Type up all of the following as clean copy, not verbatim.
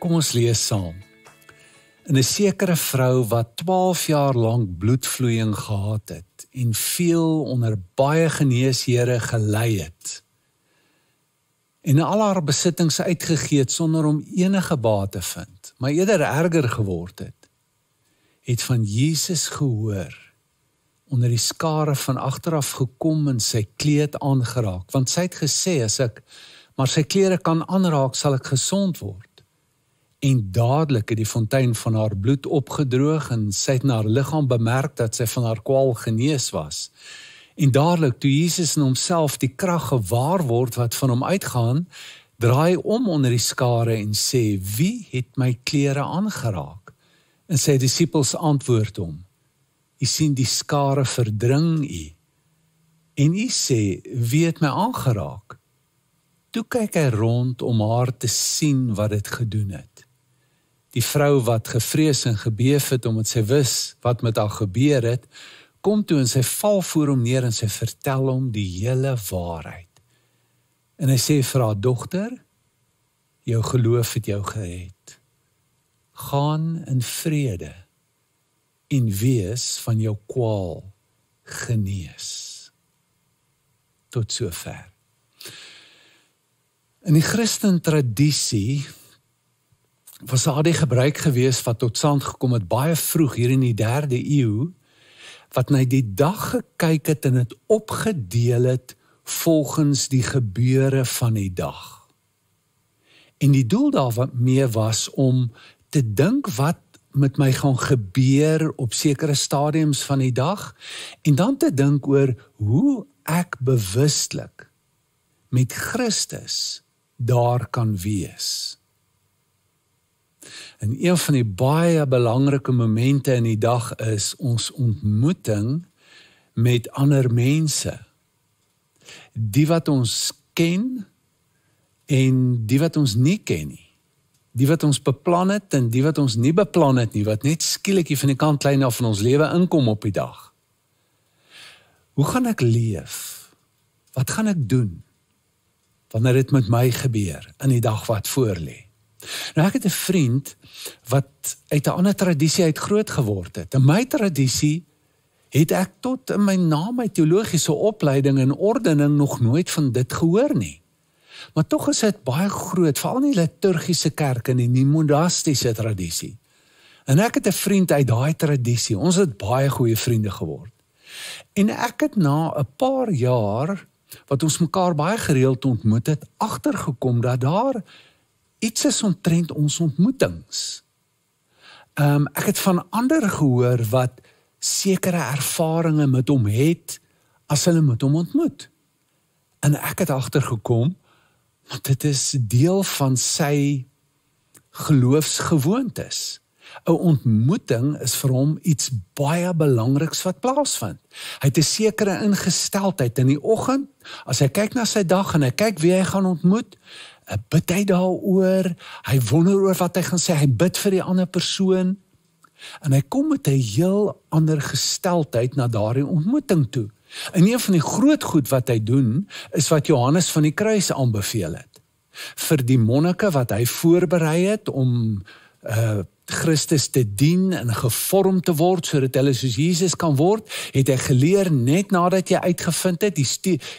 Kom ons lees saam. En 'n sekere vrou wat 12 jaar lank bloedvloeiing gehad het en veel onder baie geneeshere gelei het en al haar besittings uitgegee het sonder om enige baat te vind, maar eerder erger geword het van Jesus gehoor, onder die skare van agteraf gekom en sy kleed aangeraak, want sy het gesê, as ek maar sy klere kan aanraak, sal ek gesond word. En dadelik het die fontein van haar bloed opgedroog en sy het in haar liggaam bemerk dat sy van haar kwaal genees was. En dadelik, toe Jesus in homself die krag gewaar word wat van hom uitgaan, draai om onder die skare en sê, wie het my klere aangeraak? En sy disippels antwoord hom, u sien die skare verdring u. En u sê, wie het my aangeraak? Toe kyk hy rond om haar te sien wat dit gedoen het. Die vrou wat gevrees en gebeef het omdat sy wis wat met haar gebeur het, kom toe en sy val voor hom neer en sy vertel hom die hele waarheid. En hy sê vir haar, dogter, jou geloof het jou gered. Gaan in vrede en wees van jou kwaal genees. Tot sover. In die Christen tradisie was daar die gebruik gewees wat tot stand gekom het baie vroeg hier in die 3de eeu, wat na die dag gekyk het en het opgedeel het volgens die gebeure van die dag. En die doel daarmee was om te dink wat met my gaan gebeur op sekere stadiums van die dag, en dan te dink oor hoe ek bewustelik met Christus daar kan wees. En een van die baie belangrike momente in die dag is ons ontmoeting met ander mense. Die wat ons ken en die wat ons nie ken nie. Die wat ons beplan het en die wat ons nie beplan het nie, wat net skielik hier van die kantlyn af van ons lewe inkom op die dag. Hoe gaan ek leef? Wat gaan ek doen? Wanneer dit met my gebeur in die dag wat voorlê. Nou ek het 'n vriend wat uit 'n ander tradisie uit groot geword het. In my tradisie het ek tot in my teologiese opleiding en ordening nog nooit van dit gehoor nie. Maar tog is dit baie groot, veral in die liturgiese kerk en in die monastiese tradisie. En ek het 'n vriend uit daai tradisie. Ons het baie goeie vriende geword. En ek het na 'n paar jaar wat ons mekaar baie gereeld ontmoet het, agtergekom dat daar iets is omtrent ons ontmoetings. Ek het van ander gehoor wat sekere ervarings met hom het as hulle met hom ontmoet. En ek het agtergekom, want dit is deel van sy geloofsgewoontes. 'n Ontmoeting is vir hom iets baie belangriks wat plaasvind. Hy het 'n sekere ingesteldheid in die oggend, as hy kyk na sy dag en hy kyk wie hy gaan ontmoet, bid hy daaroor, hy wonder oor wat hy gaan sê, hy bid vir die ander persoon, en hy kom met 'n heel ander gesteldheid na daardie ontmoeting toe. En een van die groot goed wat hy doen, is wat Johannes van die Kruis aanbeveel het. Vir die monnike wat hy voorberei het om Christus te dien en gevorm te word, sodat hulle soos Jesus kan word, het hy geleer net nadat jy uitgevind het,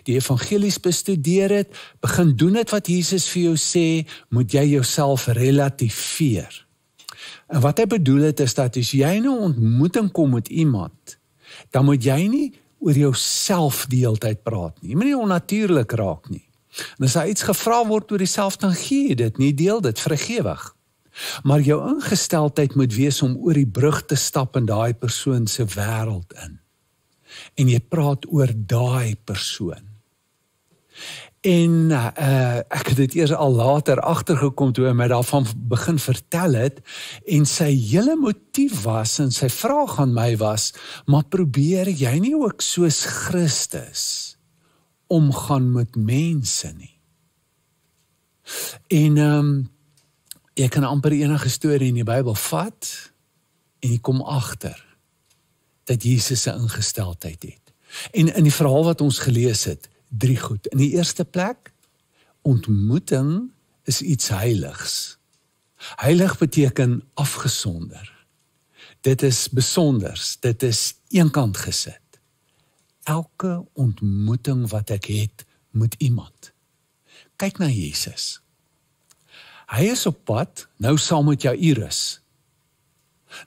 die evangelies bestudeer het, begin doen het wat Jesus vir jou sê, moet jy jouself relativeer. En wat hy bedoel het is dat as jy in 'n ontmoeting kom met iemand, dan moet jy nie oor jouself die hele tyd praat nie. Jy moet nie onnatuurlik raak nie. En as daar iets gevra word oor jouself, dan gee jy dit nie, deel dit vrygewig. Maar jou ingesteldheid moet wees om oor die brug te stap in daai persoon se wêreld in. En jy praat oor daai persoon. En ek het dit eers al later agtergekom toe hy my daarvan begin vertel het, en sy hele motief was, en sy vraag aan my was, maar probeer jy nie ook soos Christus omgaan met mense nie? En jy kan amper enige storie in die Bybel vat, en jy kom agter dat Jesus 'n ingesteldheid het. En in die verhaal wat ons gelees het, 3 goed. In die eerste plek, ontmoeting is iets heiligs. Heilig beteken afgesonder. Dit is besonders, dit is eenkant gesit. Elke ontmoeting wat ek het met iemand. Kyk na Jesus. Hy is op pad, nou saam met Jairus.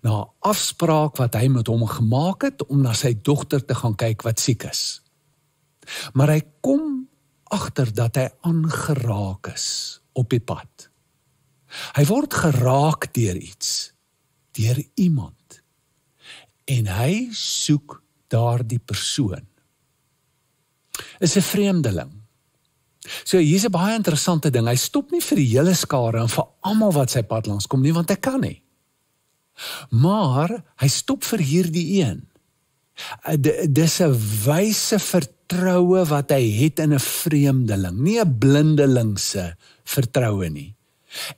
Na 'n afspraak wat hy met hom gemaak het, om na sy dogter te gaan kyk wat siek is. Maar hy kom agter dat hy aangeraak is op die pad. Hy word geraak deur iets, deur iemand. En hy soek daardie persoon. Is 'n vreemdeling. So hier's 'n baie interessante ding. Hy stop nie vir die hele skare en vir almal wat sy pad langs kom nie, want hy kan nie. Maar hy stop vir hierdie een. Dis 'n wyse vertroue wat hy het in 'n vreemdeling, nie 'n blindelingse vertroue nie.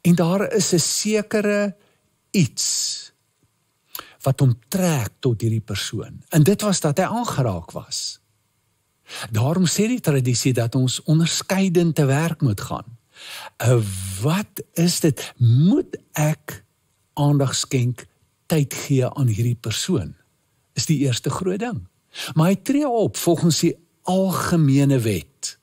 En daar is 'n sekere iets wat hom trek tot hierdie persoon. En dit was dat hy aangeraak was. Daarom sê die tradisie dat ons onderskeidend te werk moet gaan. Wat is dit? Moet ek aandag skenk, tyd gee aan hierdie persoon? Is die eerste groot ding. Maar hy tree op volgens die algemene wet.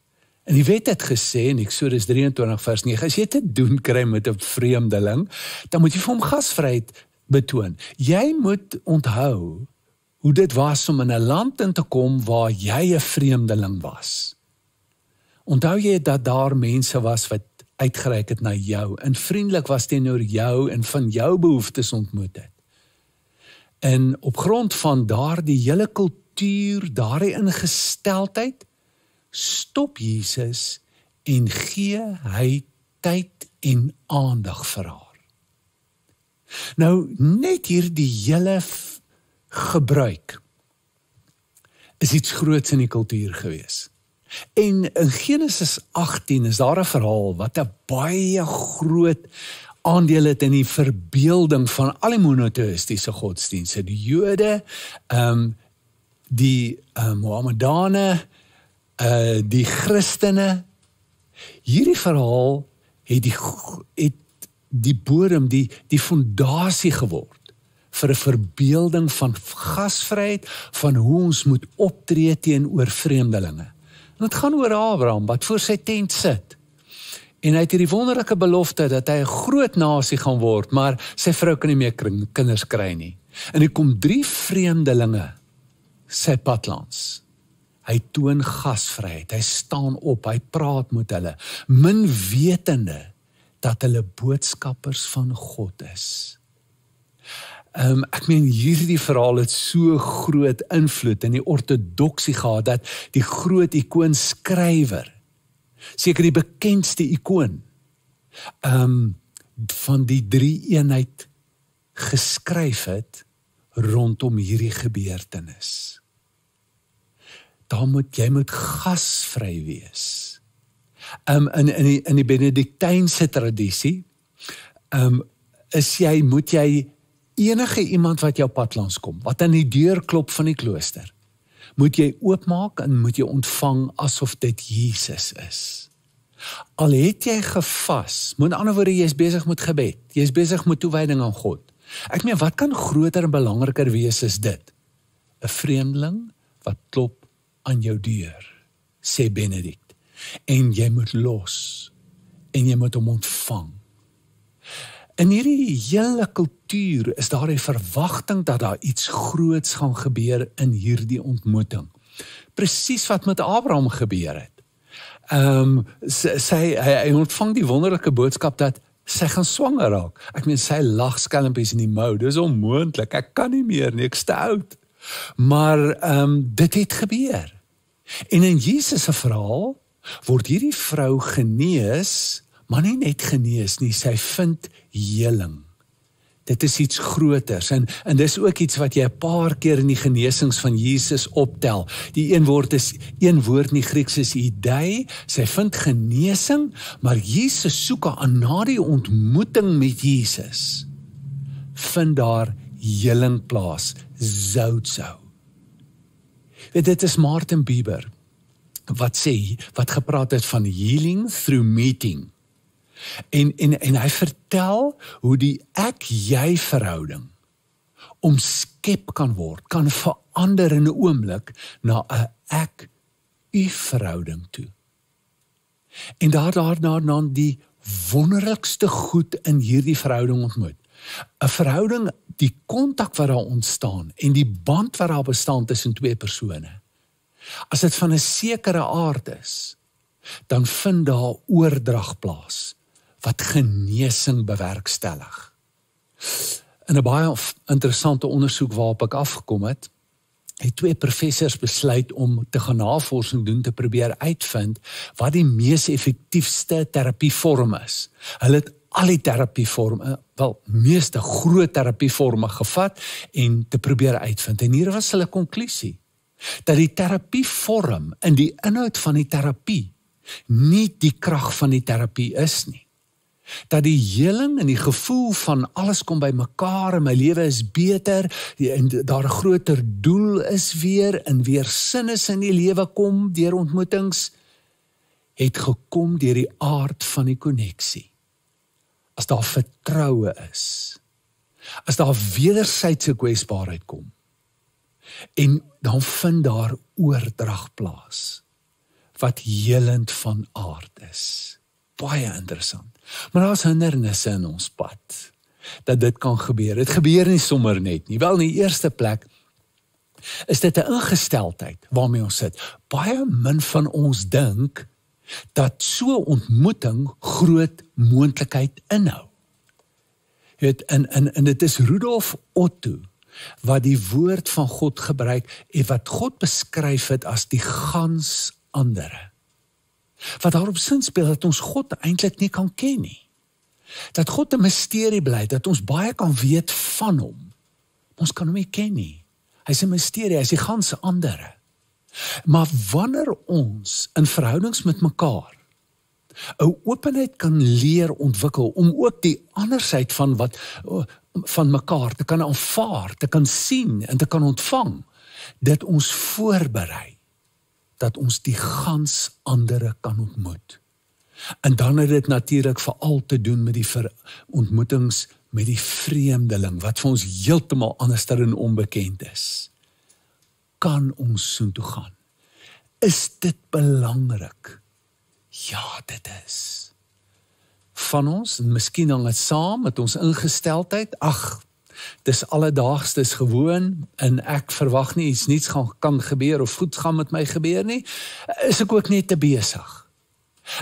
En die wet het gesê in Eksodus 23 vers 9, as jy te doen kry met 'n vreemdeling, dan moet jy vir hom gasvryheid betoon. Jy moet onthou hoe dit was om in 'n land in te kom waar jy 'n vreemdeling was. Onthou jy dat daar mense was wat uitgereik het na jou en vriendelik was teenoor jou en van jou behoeftes ontmoet het. En op grond van daardie hele kultuur, daardie ingesteldheid, stop Jesus en gee hy tyd en aandag vir haar. Nou, net hierdie hele gebruik is iets groots in die kultuur gewees. En in Genesis 18 is daar 'n verhaal wat 'n baie groot aandeel het in die verbeelding van al die monoteïstiese godsdienste, die Jode, die Mohammedane, die Christene. Hierdie verhaal het die bodem, die fondasie geword vir 'n verbeelding van gasvryheid, van hoe ons moet optree teenoor vreemdelinge. En dit gaan oor Abraham wat voor sy tent sit. En hy het hierdie wonderlike belofte dat hy 'n groot nasie gaan word, maar sy vrou kan nie meer kinders kry nie. En hy kom 3 vreemdelinge sy pad langs. Hy toon gasvryheid, hy staan op, hy praat met hulle, min wetende dat hulle boodskappers van God is. Ek meen hierdie verhaal het so groot invloed in die ortodoksie gehad dat die groot ikoonskrywer, seker die bekendste ikoon van die 3-eenheid geskryf het rondom hierdie gebeurtenis. Jy moet gasvry wees. In die Benediktynse tradisie moet jy enige iemand wat jou pad langs kom, wat aan die deur klop van die klooster, moet jy oopmaak en moet jy ontvang asof dit Jesus is. Al het jy gevas, met ander woorde, jy is besig met gebed, jy is besig met toewyding aan God. Ek meen, wat kan groter en belangriker wees as dit? 'n vreemdeling wat klop aan jou deur, sê Benedikt, en jy moet los, en jy moet hom ontvang. In hierdie hele kultuur is daar 'n verwagting dat daar iets groots gaan gebeur in hierdie ontmoeting. Presies wat met Abraham gebeur het. Hy ontvang die wonderlike boodskap dat sy gaan swanger raak. Ek meen, sy lag skelmpies in die mou, dis onmoontlik, ek kan nie meer nie, ek is te oud. Maar dit het gebeur. En in Jesus se verhaal word hierdie vrou genees, maar nie net genees nie, sy vind heling. Dit is iets groters en dis ook iets wat jy 'n paar keer in die genesings van Jesus optel. Die een woord in die Grieks is idei, sy vind genesing, maar Jesus soek aan na die ontmoeting met Jesus. Vind daar heling plaas, zoutzo. Dit is Martin Buber wat gepraat het van healing through meeting. En hy vertel hoe die ek-jy verhouding omskep kan word, kan verander in 'n oomblik na 'n ek-u verhouding toe. En daarna dan die wonderlikste goed in hierdie verhouding ontmoet. 'n Verhouding, die kontak wat daar ontstaan en die band wat daar bestaan tussen twee persone. As dit van 'n sekere aard is, dan vind daar oordrag plaas wat genesing bewerkstellig. In 'n baie interessante ondersoek waarop ek afgekom het, het twee professors besluit om te gaan navorsing doen te probeer uitvind wat die mees effektiefste terapievorm is. Hulle het al die terapievorme, meeste groot terapievorme gevat en te probeer uitvind. En hier was hulle konklusie, dat die terapievorm en die inhoud van die terapie nie die krag van die terapie is nie. Dat die heling en die gevoel van alles kom by mekaar en my lewe is beter en daar 'n groter doel is weer en weer sin is in die lewe kom deur ontmoetings, het gekom deur die aard van die koneksie. As daar vertroue is, as daar wederwysige kwesbaarheid kom, en dan vind daar oordrag plaas, wat helend van aard is. Baie interessant. Maar daar is hindernisse in ons pad, dat dit kan gebeur. Dit gebeur nie sommer net nie. Wel, in die eerste plek, is dit 'n ingesteldheid waarmee ons sit. Baie min van ons dink, dat so ontmoeting groot moontlikheid inhou. En dit is Rudolf Otto, wat die woord van God gebruik, en wat God beskryf het as die gans andere. Wat daarop sin speel, dat ons God eintlik nie kan ken nie. Dat God 'n misterie bly, dat ons baie kan weet van hom. Ons kan hom nie ken nie. Hy's 'n misterie, hy's die gans andere. Maar wanneer ons in verhoudings met mekaar 'n openheid kan leer ontwikkel, om ook die andersheid van mekaar te kan aanvaar, te kan sien en te kan ontvang, dit ons voorberei, dat ons die gans andere kan ontmoet. En dan het dit natuurlik veral te doen met die ontmoetings met die vreemdeling, wat vir ons heeltemal anders en onbekend is. Kan ons soontoe gaan? Is dit belangrik? Ja, dit is. Van ons, en miskien hang dit saam met ons ingesteldheid, dis alledaags, dis gewoon, en ek verwag nie iets niets kan gebeur, of goed gaan met my gebeur nie, is ek ook net te besig.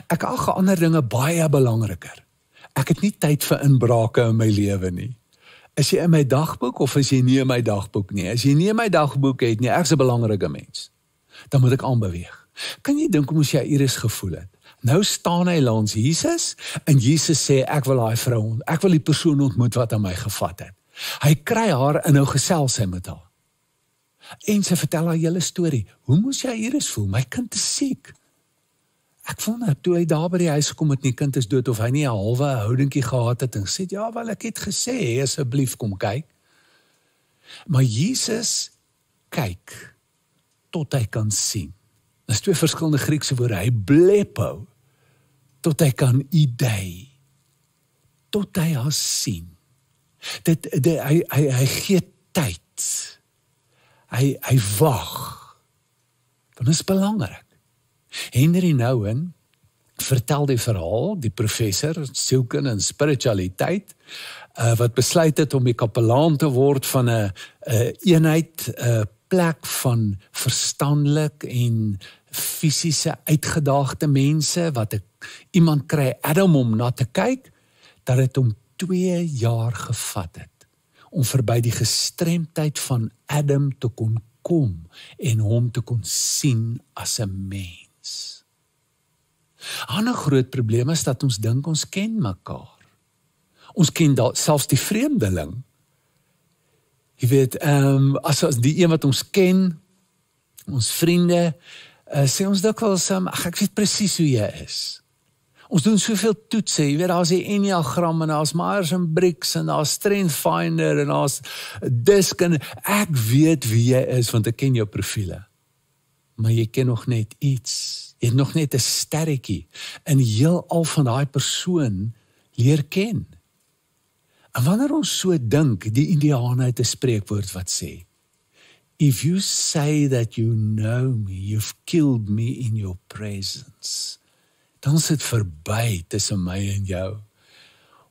Ek ag ander dinge baie belangriker. Ek het nie tyd vir inbrake in my lewe nie. Is jy in my dagboek, of is jy nie in my dagboek nie? As jy nie in my dagboek het nie, ek is 'n belangrike mens. Dan moet ek aanbeweeg. Kan jy dink hoe moes jy Iris gevoel het? Nou staan hy langs Jesus, en Jesus sê, ek wil die vrou, ek wil die persoon ontmoet wat aan my gevat het. Hy kry haar en nou gesels hy met haar. En sy vertel haar hele storie. Hoe moes jy Iris voel? My kind is siek. Ek wonder, toe hy daar by die huis gekom het, die kind is dood, of hy nie 'n halwe houdingkie gehad het, en sê, ja, wel, ek het gesê, asseblief kom kyk. Maar Jesus kyk, tot hy kan sien. Dit is twee verskillende Griekse woorde, hy blepo, tot hy kan idee, tot hy haar sien. Hy gee tyd, hy wag, want dit is belangrik. Henry Nouwen vertel die verhaal, die professor, sielkunde en spiritualiteit, wat besluit het om die kapelaan te word van 'n eenheid, 'n plek van verstandelik en fisiese uitgedaagde mense, wat iemand kry Adam om na te kyk, dat het hom 2 jaar gevat het, om verby die gestremdheid van Adam te kon kom, en hom te kon sien as 'n mens. 'n ander groot probleem is dat ons dink ons ken mekaar. Ons ken selfs die vreemdeling. Jy weet, as die een wat ons ken, ons vriende, sê ons dikwels, ek weet presies hoe jy is. Ons doen soveel toetse, jy weet, daar is die Enneagram, en daar is Myers en Briggs, en daar is Strength Finder, en daar is DISC, en ek weet wie jy is, want ek ken jou profiele. maar jy ken nog net iets. Jy het nog net 'n sterretjie in heelal van daai persoon leer ken. En wanneer ons so dink, die Indiane het 'n spreekwoord wat sê, if you say that you know me, you've killed me in your presence. Dan is dit verby tussen my en jou.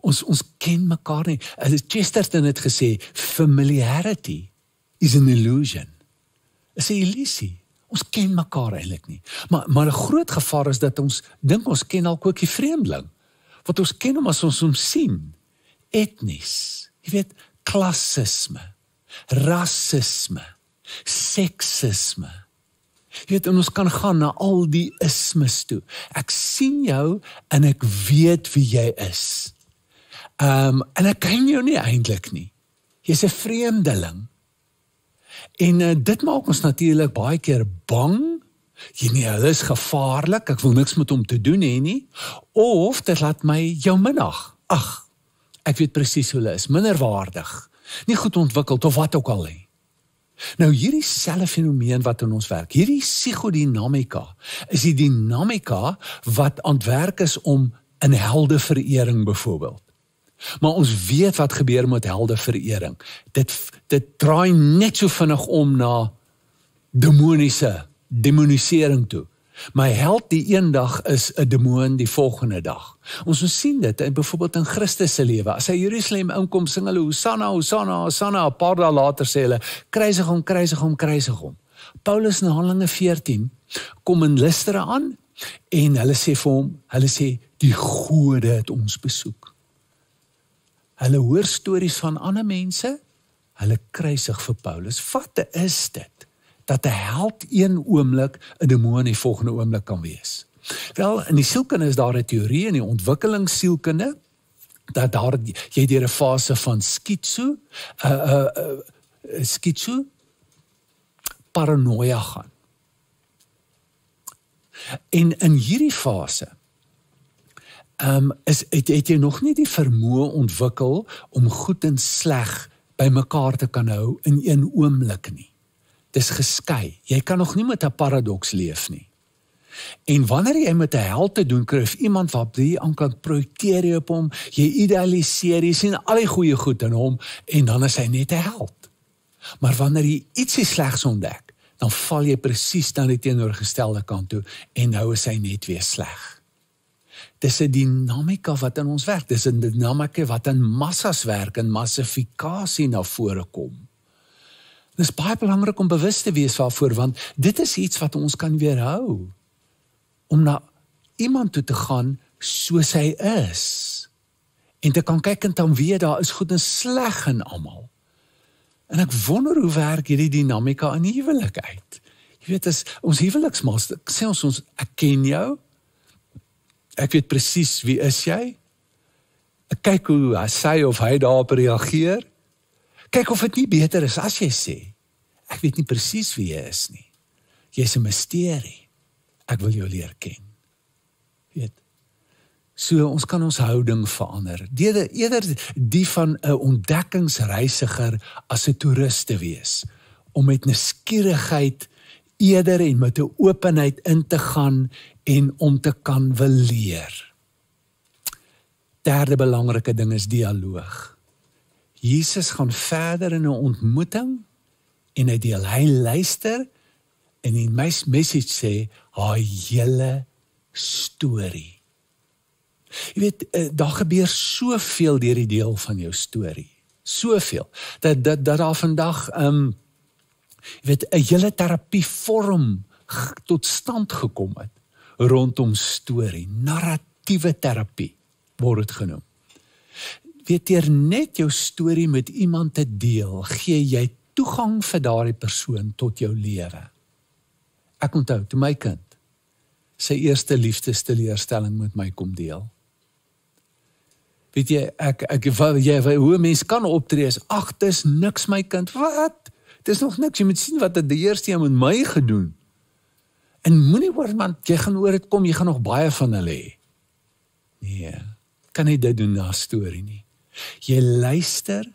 Ons ken mekaar nie. Chesterton het gesê, familiarity is an illusion. Is 'n illusie. Ons ken mekaar eintlik nie. Maar 'n groot gevaar is dat ons dink ons ken ook die vreemdeling. Wat ons ken hom as ons hom sien. Etnies. Jy weet, klassisme, rassisme, seksisme. Jy weet, en ons kan gaan na al die ismes toe. Ek sien jou en ek weet wie jy is. En ek ken jou nie eintlik nie. Jy's 'n vreemdeling. En dit maak ons natuurlik baie keer bang. Hulle is gevaarlik, ek wil niks met hom te doen hê nie. Of dit laat my jou minag. Ag, ek weet presies hoe hulle is, minderwaardig, nie goed ontwikkeld of wat ook al nie. Nou hierdie selfe fenomeen wat in ons werk, hierdie psigodinamika, is die dinamika wat aan het werk is om in heldeverering byvoorbeeld. Maar ons weet wat gebeur met heldeverering. Dit draai net so vinnig om na demonisering toe. My held die een dag is 'n demoon die volgende dag. Ons sien dit byvoorbeeld in Christus se lewe. As hy Jerusalem inkom, sing hulle Hosanna, Hosanna, Hosanna. 'n Paar dae later sê hulle, kruisig hom, kruisig hom, kruisig hom. Paulus in Handelinge 14 kom in Lystra aan en hulle sê vir hom, die gode het ons besoek. Hulle hoor stories van ander mense, hulle kruisig vir Paulus. Wat is dit? Dat 'n held een oomblik 'n demoon die volgende oomblik kan wees. Wel, in die sielkunde is daar 'n teorie in die ontwikkelingssielkunde dat jy deur 'n fase van schizo, paranoia gaan. En in hierdie fase het jy nog nie die vermoë ontwikkel om goed en sleg by mekaar te kan hou in een oomblik nie. Dis geskei. Jy kan nog nie met 'n paradoks leef nie. En wanneer jy met 'n held te doen kry, of iemand wat jy aan kan projekteer jy op hom, jy idealiseer, jy sien al die goeie goed in hom, en dan is hy net 'n held. Maar wanneer jy ietsie slegs ontdek, dan val jy presies na die teenoorgestelde kant toe, en nou is hy net weer sleg. Dis 'n dinamika wat in ons werk, dis 'n dinamika wat in massas werk, en massifikasie na vore kom. Dit is baie belangrik om bewus te wees waarvoor, want dit is iets wat ons kan weerhou. Om na iemand toe te gaan soos hy is. En te kan kyk en dan weet daar is goed en sleg in almal. En ek wonder hoe werk hierdie dinamika in die huwelik uit. Jy weet, as ons huweliksmaats, sê ons, ek ken jou, ek weet presies wie is jy, ek kyk hoe sy of hy daarop reageer, kyk of dit nie beter is as jy sê, ek weet nie presies wie jy is nie. Jy is 'n misterie. Ek wil jou leer ken. Weet. So ons kan ons houding verander. Eerder die van 'n ontdekkingsreisiger as 'n toerist te wees. Om met nuuskierigheid eerder en met 'n openheid in te gaan en om te kan wil leer. Derde belangrike ding is dialoog. Jesus gaan verder in 'n ontmoeting en hy luister en die message sê, haar hele storie. Jy weet, daar gebeur soveel deur die deel van jou storie. Soveel. Dat daar vandag, jy weet, 'n hele terapievorm tot stand gekom het rondom storie. Narratiewe terapie word dit genoem. Weet jy, net jou storie met iemand te deel, gee jy toegang vir daardie persoon tot jou lewe. Ek onthou, toe my kind sy eerste liefdesteleurstelling met my kom deel. Weet jy, hoe 'n mens kan optree is, ag, dis niks my kind, wat? Dis nog niks, jy moet sien wat het die eerste een met my gedoen. En moenie oor, man, jy gaan oor dit kom, jy gaan nog baie van hulle hê. Nee, kan nie dit doen na storie nie. Jy luister,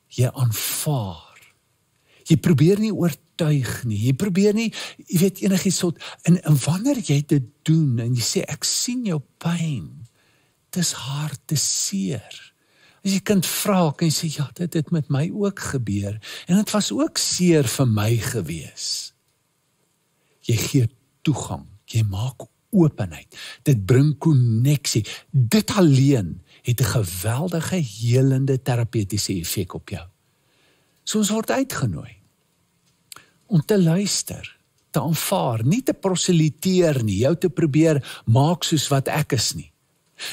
jy aanvaar. Jy probeer nie oortuig nie. Jy probeer nie, jy weet enigiets soort, en wanneer jy dit doen, en jy sê, ek sien jou pyn, dit is hartseer. As jy kind vra, kan jy sê, ja, dit het met my ook gebeur, en het was ook seer vir my gewees. Jy gee toegang, jy maak openheid, dit bring konneksie, dit alleen het 'n geweldige helende terapeutiese effek op jou. So ons word uitgenooi om te luister, te aanvaar, nie te proseliteer nie, jou te probeer maak soos wat ek is nie.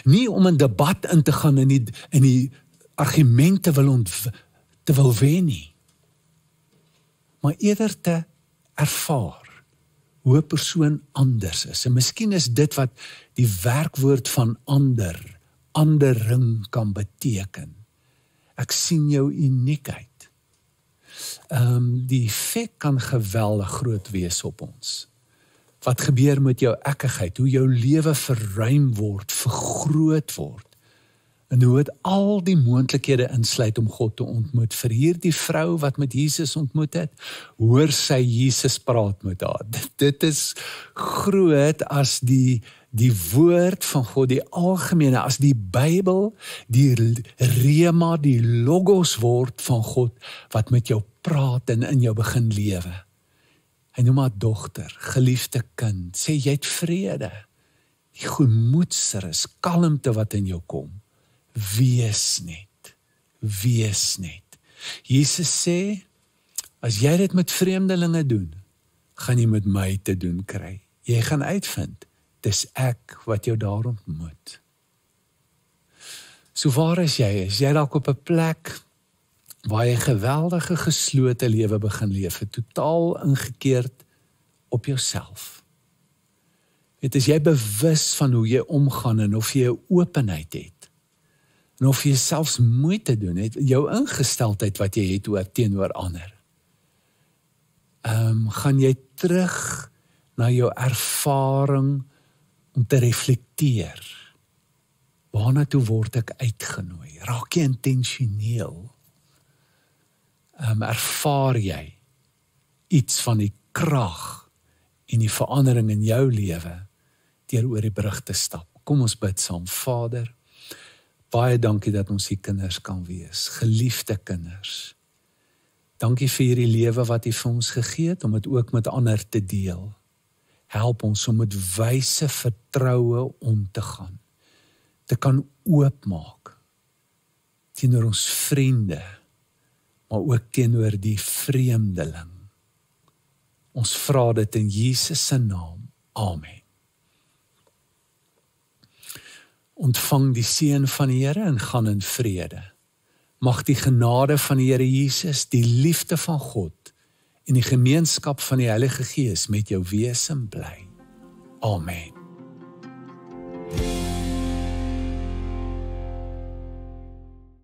Nie om 'n debat in te gaan in die argumente te wil wen nie, maar eerder te ervaar hoe 'n persoon anders is. En miskien is dit wat die werkwoord van andering kan beteken. Ek sien jou uniekheid. Die effek kan geweldig groot wees op ons. Wat gebeur met jou ekkigheid, hoe jou lewe verruim word, vergroot word, en hoe het al die moontlikhede insluit om God te ontmoet. Vir hierdie vrou wat met Jesus ontmoet het, hoor sy Jesus praat met haar. Dit is groot as die woord van God, die algemene, as die Bybel, die rema, die logos woord van God, wat met jou praat en in jou begin lewe. Hy noem haar dogter, geliefde kind, sê jy het vrede, die gemoedsrus, kalmte wat in jou kom. Wees net. Jesus sê, as jy dit met vreemdelinge doen, gaan jy met my te doen kry. Jy gaan uitvind, dis ek wat jou daar ontmoet. So waar is jy? Is jy dalk op 'n plek waar jy 'n geweldige geslote lewe begin leef, totaal ingekeerd op jouself? Weet, is jy bewus van hoe jy omgaan en of jy 'n openheid het? En of jy selfs moeite doen het, jou ingesteldheid wat jy het teenoor ander. Gaan jy terug na jou ervaring om te reflekteer? Waarna toe word ek uitgenooi? Raak jy intentioneel? Ervaar jy iets van die krag en die verandering in jou lewe deur oor die brug te stap? Kom ons bid saam. Vader, baie dankie dat ons die kinders kan wees, geliefde kinders. Dankie vir hierdie lewe wat U vir ons gegee het, om dit ook met ander te deel. Help ons om met wyse vertroue om te gaan, te kan oopmaak teenoor ons vriende, maar ook teenoor die vreemdeling. Ons vra dit in Jesus se naam. Amen. Ontvang die seën van die Here en gaan in vrede. Mag die genade van die Here Jesus, die liefde van God en die gemeenskap van die Heilige Gees met jou wees en bly. Amen.